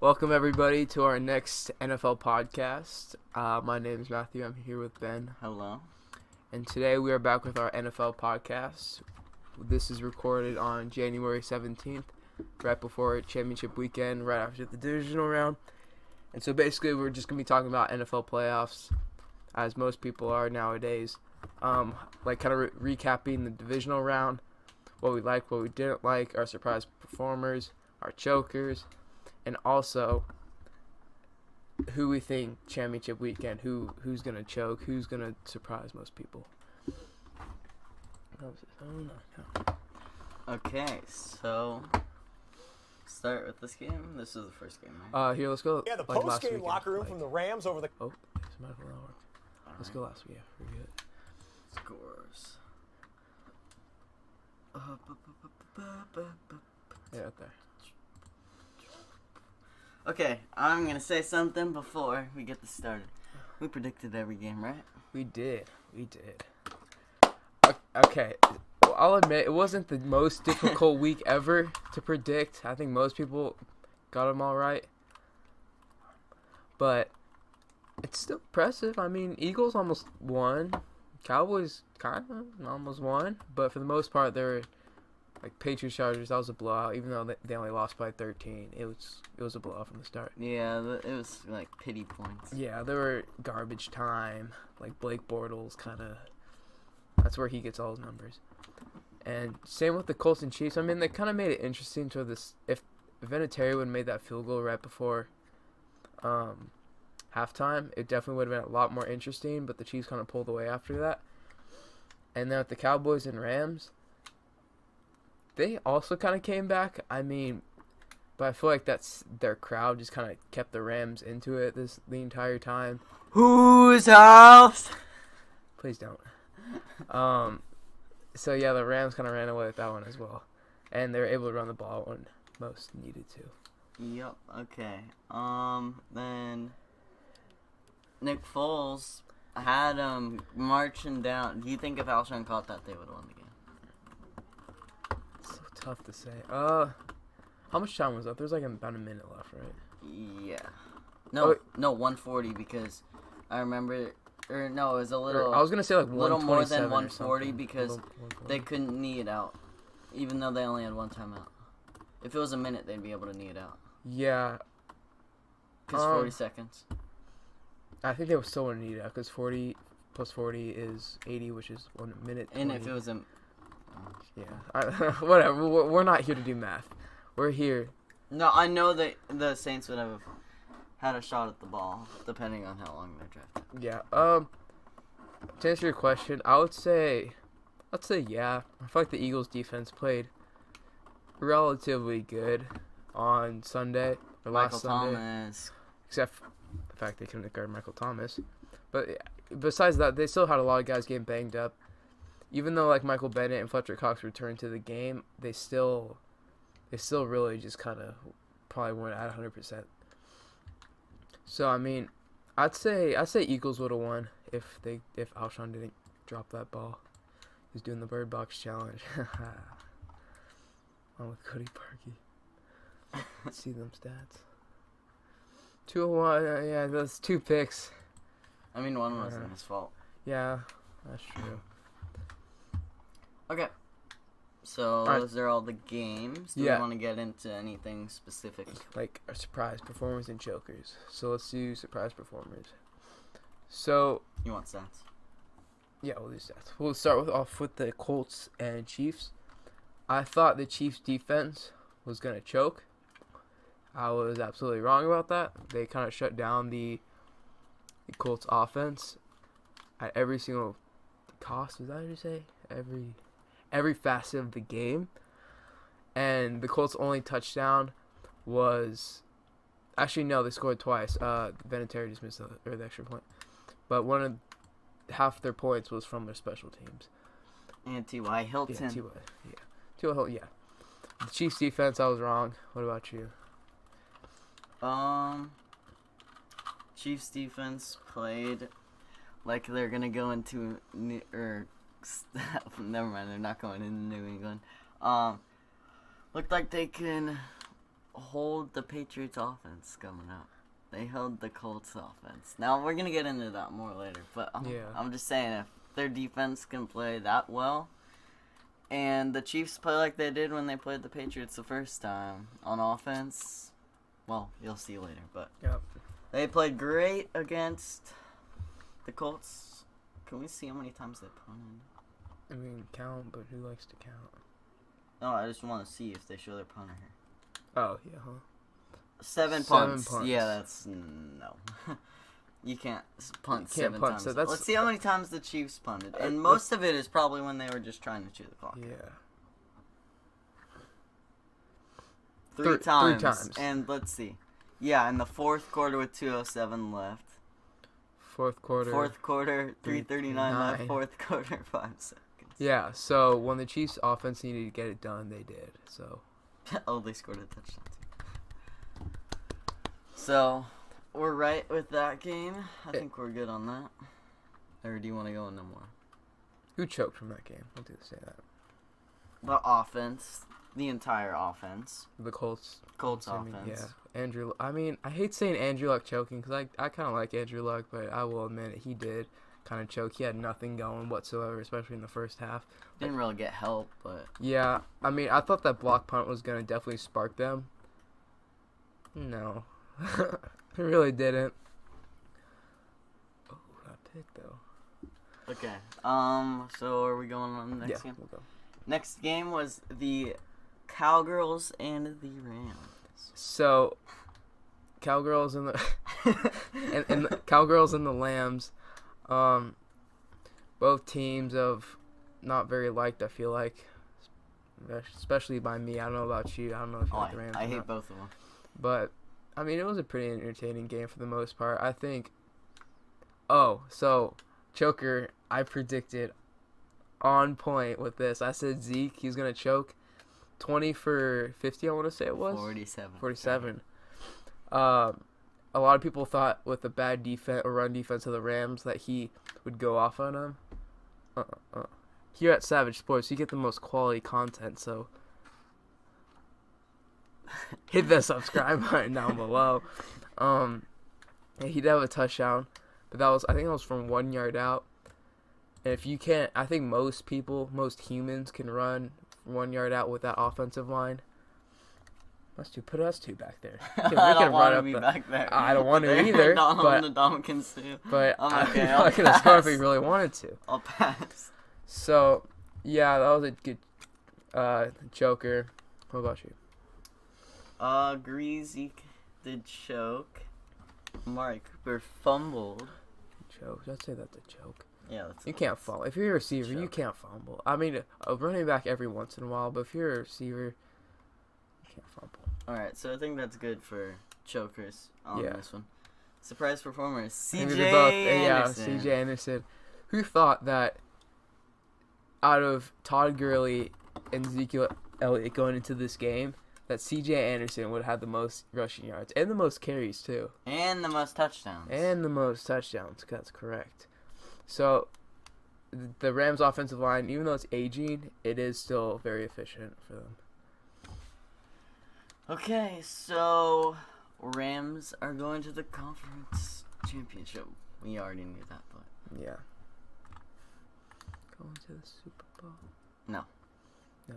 Welcome everybody to our next NFL podcast. My name is Matthew. I'm here with Ben. Hello. And today we are back with our NFL podcast. This is recorded on January 17th, right before championship weekend, right after the divisional round. And so basically we're just going to be talking about NFL playoffs, as most people are nowadays. Kind of recapping the divisional round, what we liked, what we didn't like, our surprise performers, our chokers, and also who we think championship weekend, who's gonna choke, who's gonna surprise most people. Okay, so start with this game. This is the first game, right? Here, let's go. Yeah, the post-game locker room from the Rams over the. Oh, this might have worked. Let's go last week. Yeah, we're good. Scores. Yeah, right there. Okay, I'm gonna say something before we get this started. We predicted every game, right? We did. Okay, well, I'll admit it wasn't the most difficult week ever to predict. I think most people got them all right, but it's still impressive. I mean, Eagles almost won, Cowboys kind of almost won, but for the most part, they're like Patriots Chargers. That was a blowout, even though they only lost by 13. It was a blowout from the start. Yeah, it was like pity points. Yeah, they were garbage time. Like Blake Bortles, kind of. That's where he gets all his numbers. And same with the Colts and Chiefs. I mean, they kind of made it interesting to this. If Vinatieri would have made that field goal right before halftime, it definitely would have been a lot more interesting. But the Chiefs kind of pulled away after that. And then with the Cowboys and Rams, they also kind of came back. I mean, but I feel like that's their crowd just kind of kept the Rams into it the entire time. Whose house? Please don't. So yeah, the Rams kind of ran away with that one as well, and they were able to run the ball when most needed to. Yep. Okay. Then Nick Foles had marching down. Do you think if Alshon caught that, they would have won the game? So tough to say. How much time was up? There's like about a minute left, right? Yeah. No, 140 because I remember. Or no, it was a little. I was gonna say like little more than 140 because they couldn't knee it out, even though they only had one timeout. If it was a minute, they'd be able to knee it out. Yeah. Because 40 seconds. I think they would still want to knee it out because 40 plus 40 is 80, which is 1 minute. 20. And if it was a. Yeah. Whatever. We're not here to do math. We're here. No, I know that the Saints would have had a shot at the ball, depending on how long they're drafted. Yeah. To answer your question, I'd say yeah. I feel like the Eagles' defense played relatively good on Sunday or last Sunday. Thomas. Except for the fact they couldn't guard Michael Thomas. But besides that, they still had a lot of guys getting banged up. Even though like Michael Bennett and Fletcher Cox returned to the game, they still really just kind of probably weren't at 100%. So I mean, I'd say Eagles would have won if Alshon didn't drop that ball. He's doing the Bird Box challenge. On with Cody Parkey. Let's see them stats. 201. Yeah, that's 2 picks. I mean, one wasn't his fault. Yeah, that's true. Okay. So those are all the games. Do we want to get into anything specific? Like our surprise performers and chokers. So let's do surprise performers. So you want stats? Yeah, we'll do stats. We'll start off with the Colts and Chiefs. I thought the Chiefs defense was gonna choke. I was absolutely wrong about that. They kind of shut down the Colts offense at every single cost. Is that what you say? Every facet of the game. And the Colts' only touchdown was... Actually, no, they scored twice. Vinatieri just missed the extra point. But half their points was from their special teams. And T.Y. Hilton. Yeah, T.Y. Hilton, yeah. The Chiefs' defense, I was wrong. What about you? Chiefs' defense played like they're going to go into... never mind, they're not going into New England. Looked like they can hold the Patriots offense coming up. They held the Colts offense. Now, we're going to get into that more later, but I'm just saying, if their defense can play that well, and the Chiefs play like they did when they played the Patriots the first time on offense, well, you'll see later, but they played great against the Colts. Can we see how many times they punted? I mean, count, but who likes to count? No, I just want to see if they show their punter here. Oh, yeah, huh? 7 punts. Yeah, that's... No. You can't punt seven times. So let's see how many times the Chiefs punted. And most of it is probably when they were just trying to chew the clock. Yeah. Three times. And let's see. Yeah, in the fourth quarter with 2:07 left. Fourth quarter, 3:39 left. Fourth quarter, 5 seconds. Yeah, so when the Chiefs' offense needed to get it done, they did. So. They scored a touchdown too. So, we're right with that game. I think we're good on that. Or do you want to go into more? Who choked from that game? I'll say that. The offense. The entire offense. The Colts. Colts offense. Yeah. Andrew. I mean, I hate saying Andrew Luck choking because I kind of like Andrew Luck, but I will admit it, he did kind of choke. He had nothing going whatsoever, especially in the first half. Didn't really get help, but... Yeah. I mean, I thought that block punt was going to definitely spark them. No. It really didn't. Oh, that pick, though. Okay. So are we going on the next game? We'll go. Next game was the Cowgirls and the Rams. So, Cowgirls and the and the Cowgirls and the Lambs, both teams of not very liked. I feel like, especially by me. I don't know about you. I don't know if you like the Rams. I hate both of them. But I mean, it was a pretty entertaining game for the most part. I think. Oh, so choker. I predicted on point with this. I said Zeke, he's gonna choke. 20 for 50, I want to say it was. 47. A lot of people thought with the bad defense or run defense of the Rams that he would go off on them. Here at Savage Sports, you get the most quality content, so hit the subscribe button down below. He did have a touchdown, but I think that was from 1 yard out. And if you can't, I think most humans can run 1 yard out with that offensive line. Put us two back there. We don't want to be back there. I don't want to either. But I'm not going to score if we really wanted to. I'll pass. So, yeah, that was a good choker. What about you? Greasy did choke. Mark Cooper fumbled. Choke. I'd say that's a choke. Yeah, you can't fumble. If you're a receiver, you can't fumble. I mean, a running back every once in a while, but if you're a receiver, you can't fumble. All right, so I think that's good for chokers on this one. Surprise performers, C.J. Anderson. Yeah, C.J. Anderson. Who thought that out of Todd Gurley and Ezekiel Elliott going into this game, that C.J. Anderson would have the most rushing yards and the most carries, too. And the most touchdowns. That's correct. So, the Rams' offensive line, even though it's aging, it is still very efficient for them. Okay, so Rams are going to the conference championship. We already knew that, but... Yeah. Going to the Super Bowl? No. No.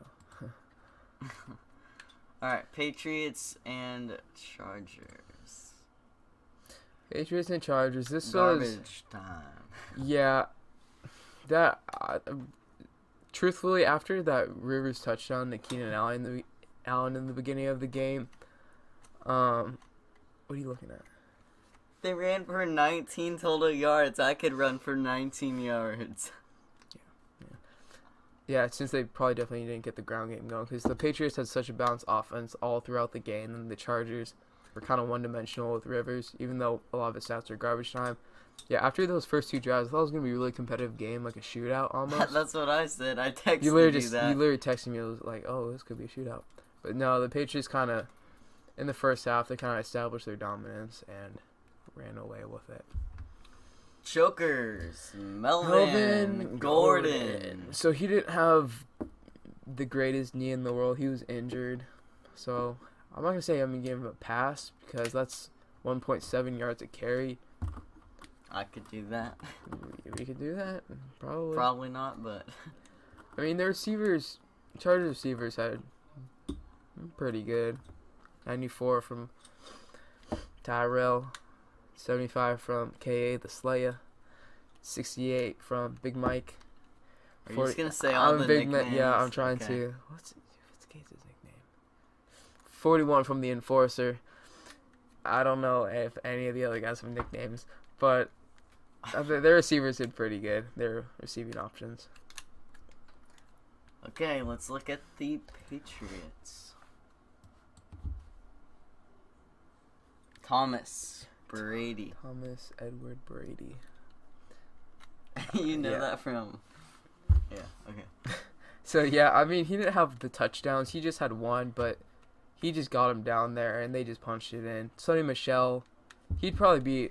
Alright, Patriots and Chargers. Patriots and Chargers. This Garbage was... time. Yeah. That... truthfully, after that Rivers touchdown to Keenan Allen in the beginning of the game, what are you looking at? They ran for 19 total yards. I could run for 19 yards. Yeah, since they probably definitely didn't get the ground game going, because the Patriots had such a balanced offense all throughout the game, and the Chargers were kind of one-dimensional with Rivers, even though a lot of his stats are garbage time. Yeah, after those first two drives, I thought it was going to be a really competitive game, like a shootout almost. That's what I said. I texted you that. You literally texted me, it was like, oh, this could be a shootout. But no, the Patriots kind of, in the first half, they kind of established their dominance and ran away with it. Chokers, Melvin Gordon. So he didn't have the greatest knee in the world. He was injured. So I'm not gonna say I'm gonna give him a pass because that's 1.7 yards a carry. I could do that. We could do that, probably. Probably not, but I mean, the receivers, Chargers receivers had pretty good. 94 from Tyrell, 75 from KA the Slayer, 68 from Big Mike. Are you just gonna say all the nicknames? Yeah, I'm trying to. What's Case's nickname? 41 from the Enforcer. I don't know if any of the other guys have nicknames, but their receivers did pretty good. Their receiving options. Okay, let's look at the Patriots. Thomas Brady. Thomas Edward Brady. You know that from... Yeah, okay. So, yeah, I mean, he didn't have the touchdowns. He just had one, but he just got him down there, and they just punched it in. Sonny Michel, he'd probably be...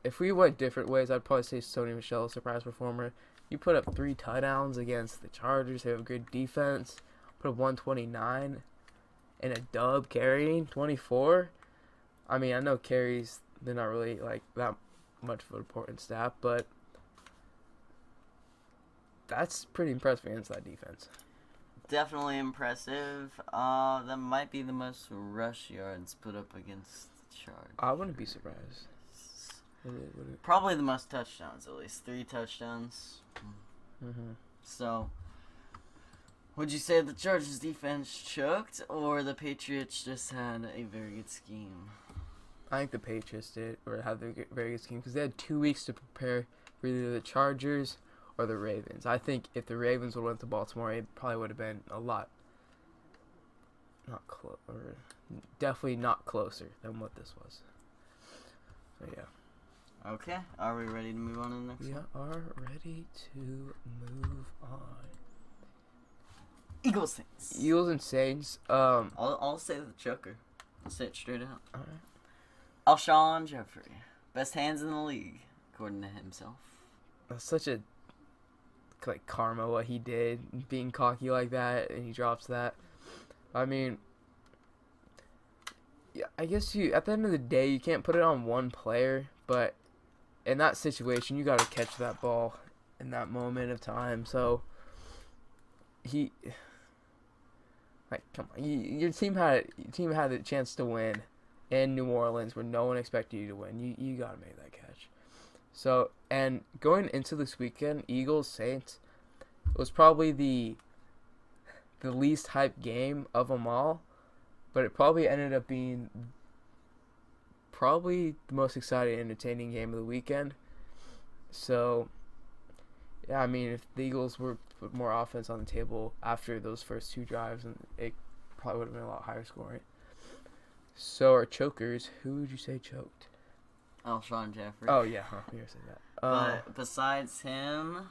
If we went different ways, I'd probably say Sonny Michel, surprise performer. You put up 3 touchdowns against the Chargers. They have a good defense. Put up 129 and a dub carrying 24. I mean, I know carries, they're not really like that much of an important stat, but that's pretty impressive against that defense. Definitely impressive. That might be the most rush yards put up against the Chargers. I wouldn't be surprised. Probably the most touchdowns, at least 3 touchdowns. Mm-hmm. So, would you say the Chargers defense choked, or the Patriots just had a very good scheme? I think the Patriots did, or had a very good scheme, because they had 2 weeks to prepare for either the Chargers or the Ravens. I think if the Ravens would have went to Baltimore, it probably would have been a lot definitely not closer than what this was. So, yeah. Okay, are we ready to move on to the next one? We are ready to move on. Eagles Saints. Eagles and Saints. I'll say the choker. I'll say it straight out. All right. Alshon Jeffrey, best hands in the league, according to himself. That's such a karma what he did, being cocky like that, and he drops that. I mean, yeah, I guess at the end of the day, you can't put it on one player, but in that situation, you got to catch that ball in that moment of time. So come on, your team had a chance to win in New Orleans where no one expected you to win. You got to make that catch. So, and going into this weekend, Eagles Saints was probably the least hyped game of them all, but it probably ended up being probably the most exciting, entertaining game of the weekend. So, yeah, I mean, if the Eagles were put more offense on the table after those first 2 drives, and it probably would have been a lot higher scoring. So, our chokers, who would you say choked? Alshon Jeffrey. Oh, yeah, you were saying that. But besides him,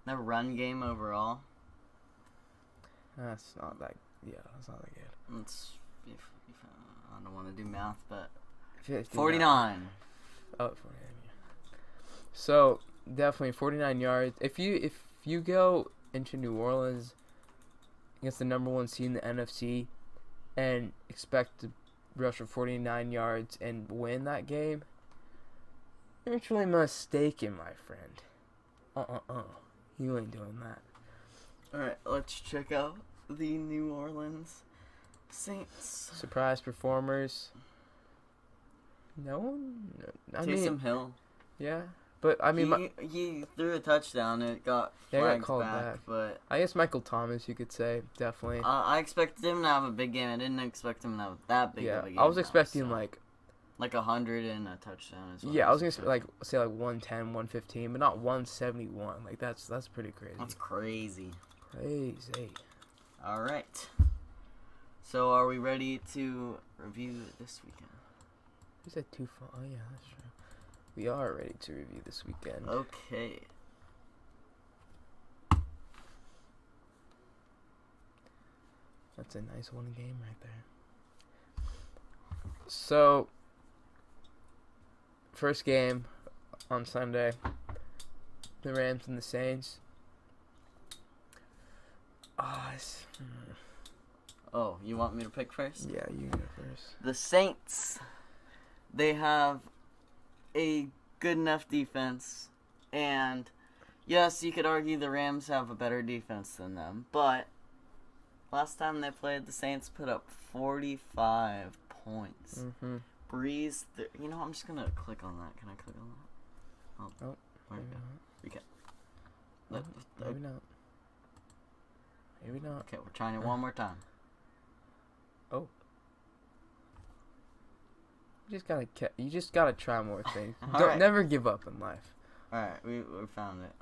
the run game overall. That's not that good. I don't want to do math, but 59. 49. Oh, 49, yeah. So, definitely 49 yards. If you go into New Orleans against the number 1 seed in the NFC and expect to rush for 49 yards and win that game, you're actually mistaken, my friend. You ain't doing that. Alright, let's check out the New Orleans Saints. Surprise performers. No one? Taysom Hill. Yeah. But, I mean... He threw a touchdown. It got flagged back. But I guess Michael Thomas, you could say, definitely. I expected him to have a big game. I didn't expect him to have that big of a game. I was expecting, like 100 and a touchdown as well. Yeah, I was going to say 110, 115, but not 171. Like, that's pretty crazy. That's crazy. Crazy. All right. So, are we ready to review this weekend? You said 2 far. Oh, yeah, that's true. We are ready to review this weekend. Okay. That's a nice one game right there. So, first game on Sunday, the Rams and the Saints. Oh, you want me to pick first? Yeah, you go first. The Saints. They have a good enough defense, and yes, you could argue the Rams have a better defense than them, but last time they played, the Saints put up 45 points. Mm-hmm. Breeze, I'm just gonna click on that. Can I click on that? Oh, where'd it go? We can. Maybe not. Maybe not. Okay, we're trying it one more time. Oh. You just gotta try more things. Never give up in life. All right, we found it.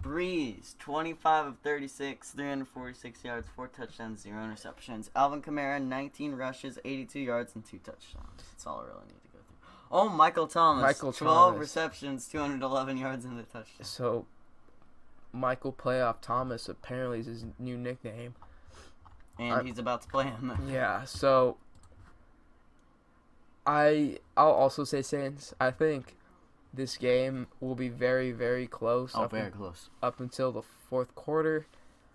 Breeze, 25 of 36, 346 yards, 4 touchdowns, 0 interceptions. Alvin Kamara, 19 rushes, 82 yards, and 2 touchdowns. That's all I really need to go through. Oh, Michael Thomas, 12 receptions, 211 yards, and a touchdown. So, Michael Playoff Thomas apparently is his new nickname. And he's about to play him. Yeah, so I'll also say Saints. I think this game will be very, very close. Oh, very close. Up until the fourth quarter.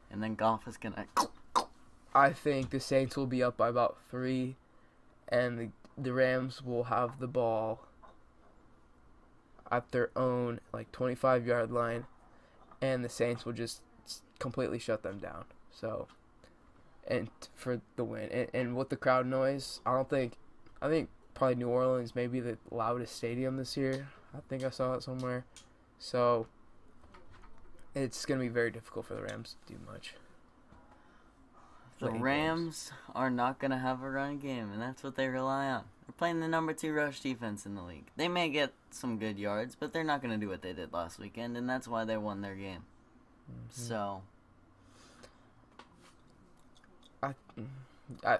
And then Goff is going to... I think the Saints will be up by about 3. And the Rams will have the ball at their own, 25-yard line. And the Saints will just completely shut them down. So, and for the win. And with the crowd noise, I think probably New Orleans may be the loudest stadium this year. I think I saw it somewhere. So, it's going to be very difficult for the Rams to do much. The Rams are not going to have a run game, and that's what they rely on. They're playing the number 2 rush defense in the league. They may get some good yards, but they're not going to do what they did last weekend, and that's why they won their game. Mm-hmm. So,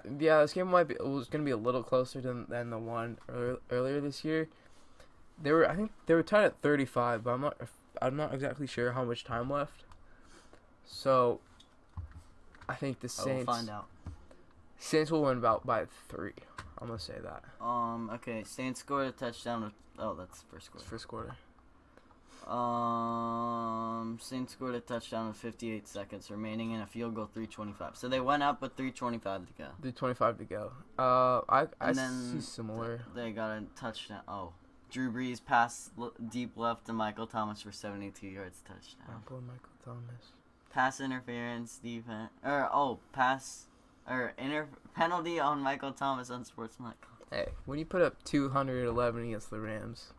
this game was going to be a little closer than the one earlier this year. I think they were tied at 35, but I'm not exactly sure how much time left. So, I think the Saints. We'll find out. Saints will win by 3. I'm gonna say that. Okay. Saints scored a touchdown. That's first quarter. First quarter. Saints scored a touchdown with 58 seconds remaining and a field goal 3:25. So they went up with 3:25 to go. 3:25 to go. I see similar. They got a touchdown. Oh, Drew Brees passed deep left to Michael Thomas for 72 yards touchdown. Michael Thomas. Pass interference defense penalty on Michael Thomas unsportsmanlike. Hey, when you put up 211 against the Rams.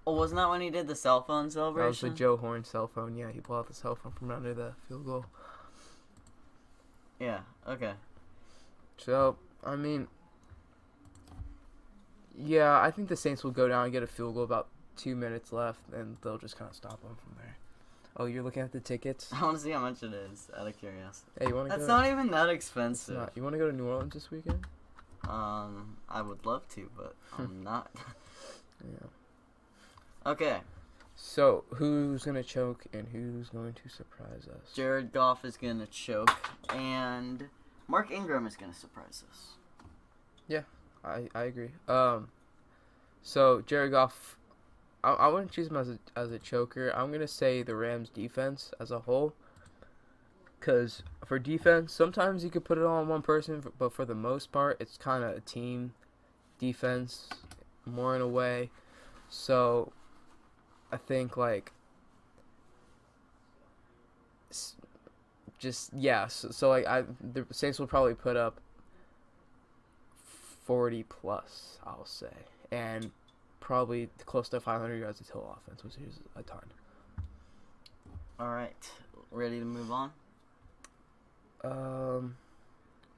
Oh, wasn't that when he did the cell phone celebration? That was the Joe Horn cell phone. Yeah, he pulled out the cell phone from under the field goal. Yeah. Okay. So I mean, yeah, I think the Saints will go down and get a field goal about 2 minutes left, and they'll just kind of stop them from there. Oh, you're looking at the tickets? I want to see how much it is, out of curiosity. Hey, you want to? That's not even that expensive. It's not. You want to go to New Orleans this weekend? I would love to, but I'm not. Yeah. Okay. So, who's going to choke and who's going to surprise us? Jared Goff is going to choke, and Mark Ingram is going to surprise us. Yeah, I agree. So, Jared Goff, I wouldn't choose him as a choker. I'm going to say the Rams defense as a whole. Because for defense, sometimes you could put it all on one person, but for the most part, it's kind of a team defense, more in a way. So, I think, the Saints will probably put up 40 plus, I'll say, and probably close to 500 yards of total offense, which is a ton. All right, ready to move on?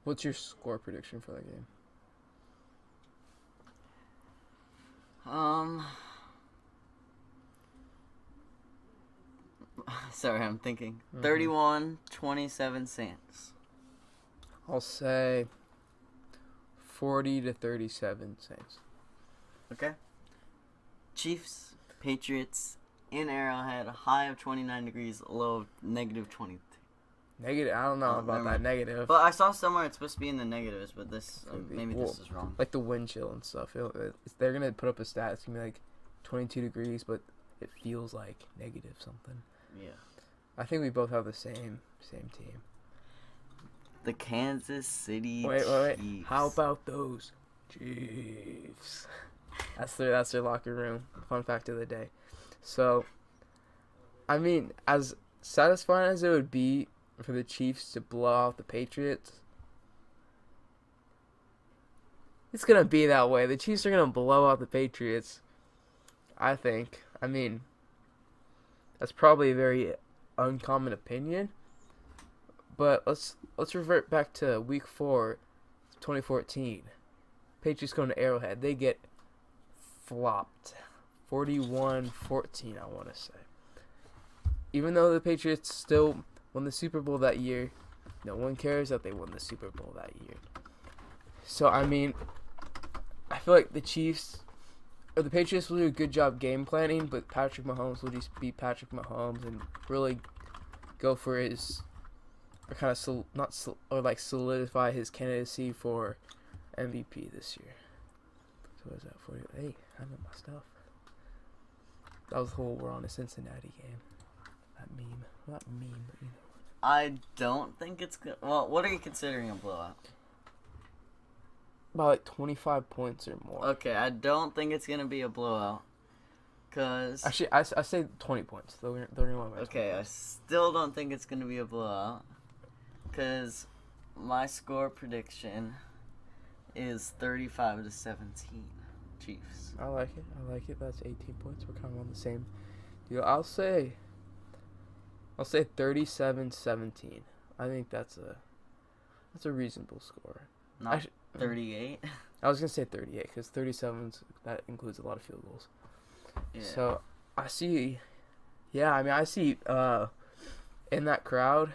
What's your score prediction for that game? Sorry, I'm thinking. 31-27 Saints. I'll say 40-37 Saints. Okay. Chiefs, Patriots, in Arrowhead, high of 29 degrees, low of negative 22. Negative? I don't know about that negative. But I saw somewhere it's supposed to be in the negatives, but this this is wrong. Like the wind chill and stuff. They're going to put up a stat. It's going to be 22 degrees, but it feels like negative something. Yeah. I think we both have the same team. The Kansas City Wait. Chiefs. How about those Chiefs? That's their locker room. Fun fact of the day. So, I mean, as satisfying as it would be for the Chiefs to blow out the Patriots, it's going to be that way. The Chiefs are going to blow out the Patriots, I think. I mean, that's probably a very uncommon opinion. But let's revert back to Week 4, 2014. Patriots going to Arrowhead. They get flopped. 41-14, I want to say. Even though the Patriots still won the Super Bowl that year, no one cares that they won the Super Bowl that year. So, I mean, I feel like the Patriots will do a good job game planning, but Patrick Mahomes will just be Patrick Mahomes and really go for his, or kind of solidify his candidacy for MVP this year. So what is that for you? Hey, I know my stuff. That was the whole we're on a Cincinnati game. That meme. Not meme, but you know. I don't think it's good. Well, what are you considering a blowout? About like 25 points or more. Okay, I don't think it's going to be a blowout. Cause actually, I say 20 points. They're going to win by 20 okay, points. I still don't think it's going to be a blowout. Because my score prediction is 35-17 Chiefs. I like it. That's 18 points. We're kind of on the same deal. I'll say 37-17. I think that's a reasonable score. Not 38. I was gonna say 38 because 37 that includes a lot of field goals. Yeah. So I see. Yeah, I mean I see in that crowd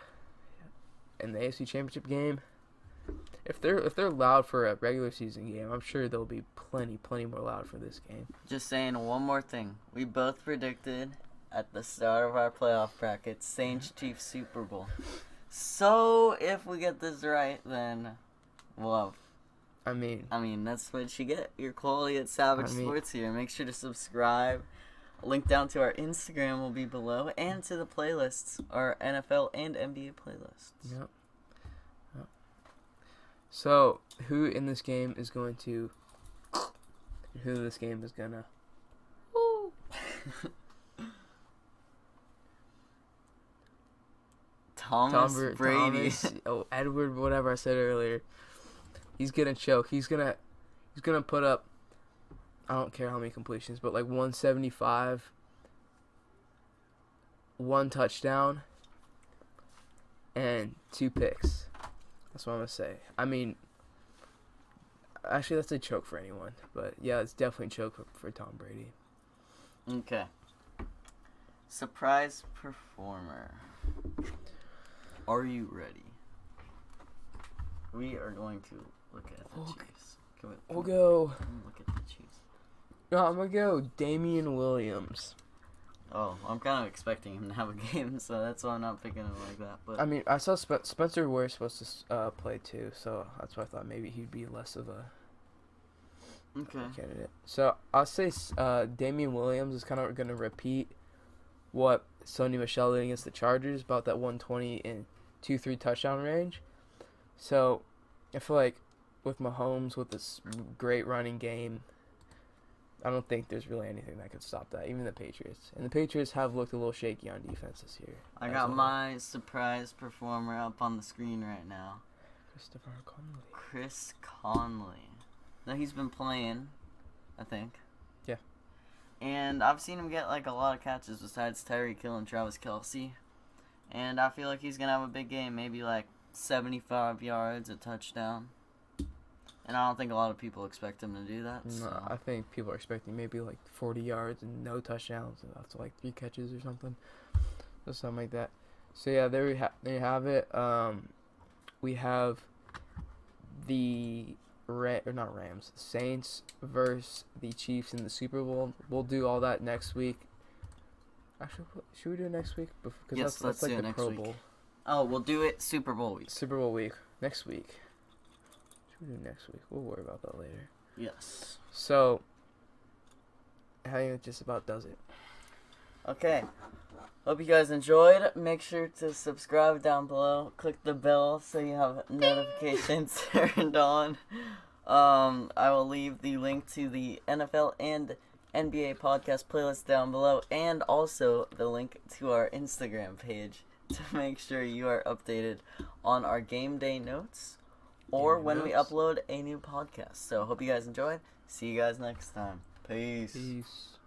in the AFC Championship game. If they're loud for a regular season game, I'm sure they'll be plenty more loud for this game. Just saying one more thing. We both predicted at the start of our playoff bracket Saints Chiefs Super Bowl. So if we get this right, then we'll have, I mean that's what you get. Your quality at Savage Sports here. Make sure to subscribe. A link down to our Instagram will be below, and to the playlists, our NFL and NBA playlists. Yep. So, who in this game is going to... Woo! Thomas Brady. Edward, whatever I said earlier. He's gonna choke. He's gonna put up, I don't care how many completions, but like 175, 1 touchdown, and 2 picks. That's what I'm gonna say. I mean, actually, that's a choke for anyone, but yeah, it's definitely a choke for Tom Brady. Okay. Surprise performer. Are you ready? We are going to look at the Chiefs. We'll go. Look at the Chiefs. No, I'm gonna go Damian Williams. Oh, I'm kind of expecting him to have a game, so that's why I'm not picking him like that. But I mean, I saw Spencer Ware supposed to play too, so that's why I thought maybe he'd be less of a candidate. So I'll say Damian Williams is kind of going to repeat what Sony Michel did against the Chargers, about that 120 and 2-3 touchdown range. So I feel like with Mahomes, with this great running game, I don't think there's really anything that could stop that, even the Patriots. And the Patriots have looked a little shaky on defense this year. I got my surprise performer up on the screen right now. Chris Conley. Now, he's been playing, I think. Yeah. And I've seen him get like a lot of catches besides Tyreek Hill and Travis Kelce. And I feel like he's going to have a big game, maybe like 75 yards, a touchdown. And I don't think a lot of people expect him to do that. No, so. I think people are expecting maybe like 40 yards and no touchdowns. And that's like 3 catches or something. Or something like that. So, yeah, there you have it. We have the Saints versus the Chiefs in the Super Bowl. We'll do all that next week. Actually, should we do it next week? Because yes, that's like the Pro Bowl. Oh, we'll do it Super Bowl week. Super Bowl week. Next week. Should we do next week? We'll worry about that later. Yes. So, I think it just about does it. Okay. Hope you guys enjoyed. Make sure to subscribe down below. Click the bell so you have notifications turned on. I will leave the link to the NFL and NBA podcast playlist down below, and also the link to our Instagram page to make sure you are updated on our game day notes or when we upload a new podcast. So hope you guys enjoyed. See you guys next time. Peace.